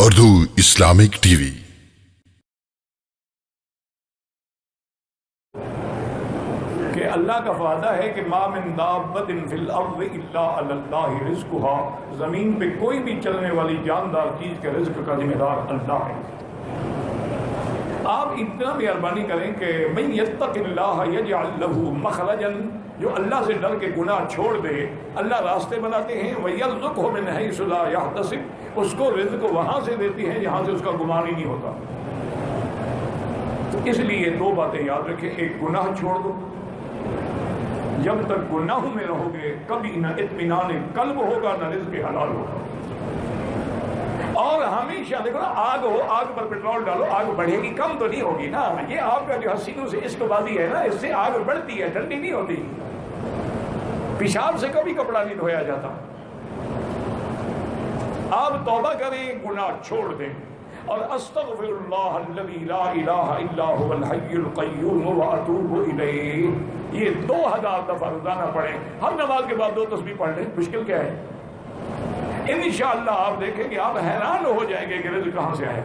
Urdu Islamic T V. کہ اللہ کا وعدہ ہے کہ ما من دابۃ فی الارض الا علی اللہ رزقها، زمین پہ کوئی بھی چلنے والی جاندار چیز کے رزق کا ذمہ دار اللہ ہے۔ آپ اتنا مہربانی کریں کہ من یتق اللہ یجعل لہ مخرجا، جو اللہ سے ڈر کے گناہ چھوڑ دے اللہ راستے بناتے ہیں، وَيَرْزُقْهُ مِنْ حَيْثُ لَا يَحْتَسِبُ، اس کو رزق وہاں سے دیتی ہیں جہاں سے اس کا گمان ہی نہیں ہوتا۔ اس لیے دو باتیں یاد رکھیں، ایک گناہ چھوڑ دو، جب تک گناہوں میں رہو گے کبھی نہ اطمینان قلب ہوگا نہ رزق حلال ہوگا۔ اور ہمیشہ دیکھو نا، آگ ہو، آگ پر پیٹرول ڈالو، آگ بڑھے گی، کم تو نہیں ہوگی نا۔ یہ آپ کا جو حسینوں سے عشق بازی ہے نا، اس سے آگ بڑھتی ہے، ٹھنڈی نہیں ہوتی۔ پیشاب سے کبھی کپڑا نہیں دھویا جاتا۔ آپ توبہ کریں، گناہ چھوڑ دیں، اور استغفر اللہ الذی لا الہ الا هو الحی القیوم واتوب الیہ، یہ 2000 دفعہ روزانہ پڑھیں۔ ہر نماز کے بعد 2 تسبیح پڑھ لیں، مشکل کیا ہے؟ انشاءاللہ آپ دیکھیں کہ آپ حیران ہو جائیں گے کہ رزق کہاں سے آئے۔